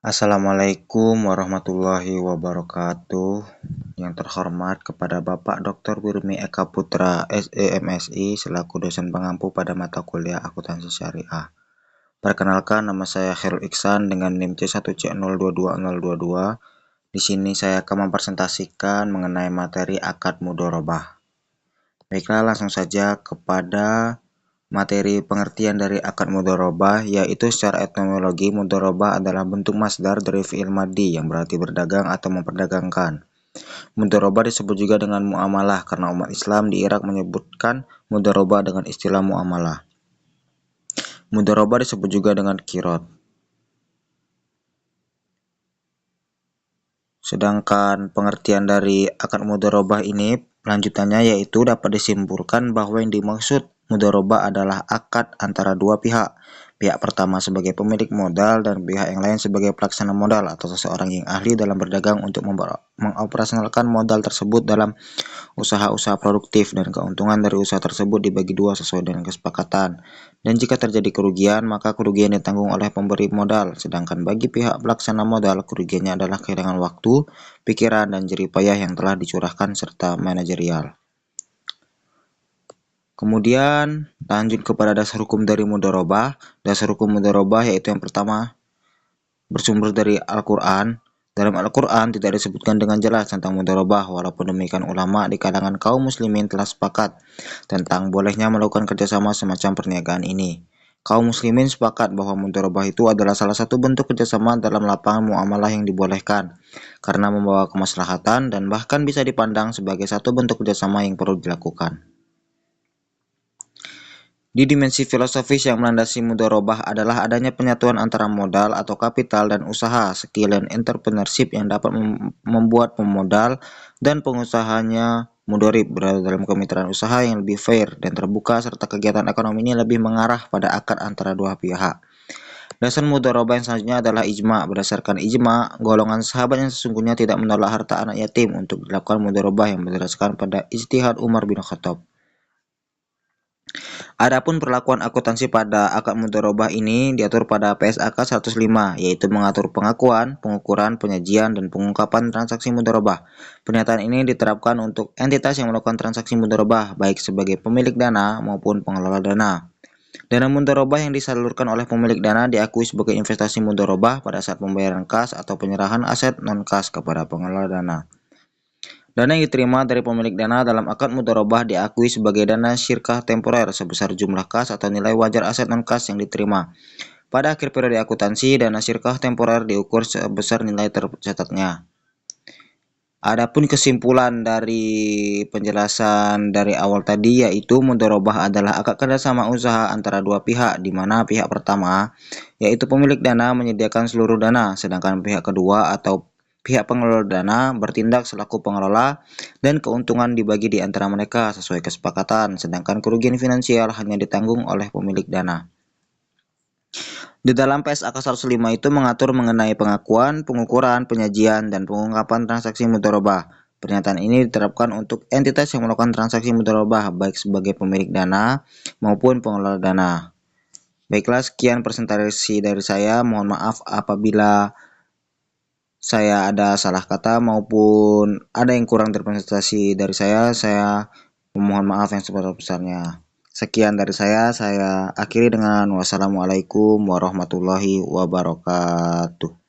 Assalamualaikum warahmatullahi wabarakatuh. Yang terhormat kepada Bapak Dr. Wirmi Eka Putra, SEMSI, selaku dosen pengampu pada mata kuliah Akuntansi Syariah. Perkenalkan, nama saya Khairul Iksan dengan NIM C1C022022. Di sini saya akan mempresentasikan mengenai materi akad mudharabah. Baiklah, langsung saja kepada materi pengertian dari akad mudharabah, yaitu secara etimologi mudharabah adalah bentuk masdar dari fi'il madhi yang berarti berdagang atau memperdagangkan. Mudharabah disebut juga dengan muamalah karena umat Islam di Irak menyebutkan mudharabah dengan istilah muamalah. Mudharabah disebut juga dengan qirad. Sedangkan pengertian dari akad mudharabah ini lanjutannya yaitu dapat disimpulkan bahwa yang dimaksud mudharabah adalah akad antara dua pihak. Pihak pertama sebagai pemilik modal dan pihak yang lain sebagai pelaksana modal atau seseorang yang ahli dalam berdagang untuk mengoperasionalkan modal tersebut dalam usaha-usaha produktif, dan keuntungan dari usaha tersebut dibagi dua sesuai dengan kesepakatan. Dan jika terjadi kerugian, maka kerugian ditanggung oleh pemberi modal. Sedangkan bagi pihak pelaksana modal, kerugiannya adalah kehilangan waktu, pikiran, dan jerih payah yang telah dicurahkan serta manajerial. Kemudian lanjut kepada dasar hukum dari mudharabah. Dasar hukum mudharabah yaitu yang pertama bersumber dari Al-Quran. Dalam Al-Quran tidak disebutkan dengan jelas tentang mudharabah, walaupun demikian ulama di kalangan kaum muslimin telah sepakat tentang bolehnya melakukan kerjasama semacam perniagaan ini. Kaum muslimin sepakat bahwa mudharabah itu adalah salah satu bentuk kerjasama dalam lapangan muamalah yang dibolehkan, karena membawa kemaslahatan dan bahkan bisa dipandang sebagai satu bentuk kerjasama yang perlu dilakukan. Di dimensi filosofis yang melandasi mudharabah adalah adanya penyatuan antara modal atau kapital dan usaha, skill dan entrepreneurship yang dapat membuat pemodal dan pengusahanya mudharib, berada dalam kemitraan usaha yang lebih fair dan terbuka, serta kegiatan ekonomi ini lebih mengarah pada akad antara dua pihak. Dasar mudharabah yang selanjutnya adalah ijma. Berdasarkan ijma, golongan sahabat yang sesungguhnya tidak menolak harta anak yatim untuk dilakukan mudharabah yang berdasarkan pada ijtihad Umar bin Khattab. Adapun perlakuan akuntansi pada akad mudharabah ini diatur pada PSAK 105, yaitu mengatur pengakuan, pengukuran, penyajian, dan pengungkapan transaksi mudharabah. Pernyataan ini diterapkan untuk entitas yang melakukan transaksi mudharabah, baik sebagai pemilik dana maupun pengelola dana. Dana mudharabah yang disalurkan oleh pemilik dana diakui sebagai investasi mudharabah pada saat pembayaran kas atau penyerahan aset non-kas kepada pengelola dana. Dana yang diterima dari pemilik dana dalam akad mudharabah diakui sebagai dana syirkah temporer sebesar jumlah kas atau nilai wajar aset non-kas yang diterima. Pada akhir periode akuntansi, dana syirkah temporer diukur sebesar nilai tercatatnya. Adapun kesimpulan dari penjelasan dari awal tadi yaitu mudharabah adalah akad kerjasama usaha antara dua pihak, di mana pihak pertama yaitu pemilik dana menyediakan seluruh dana, sedangkan pihak kedua atau pihak pengelola dana bertindak selaku pengelola dan keuntungan dibagi di antara mereka sesuai kesepakatan, sedangkan kerugian finansial hanya ditanggung oleh pemilik dana. Di dalam PSAK 105 itu mengatur mengenai pengakuan, pengukuran, penyajian, dan pengungkapan transaksi mudharabah. Pernyataan ini diterapkan untuk entitas yang melakukan transaksi mudharabah baik sebagai pemilik dana maupun pengelola dana. Baiklah, sekian presentasi dari saya. Mohon maaf apabila saya ada salah kata maupun ada yang kurang dari presentasi dari saya memohon maaf yang sebesar-besarnya. Sekian dari saya akhiri dengan wassalamualaikum warahmatullahi wabarakatuh.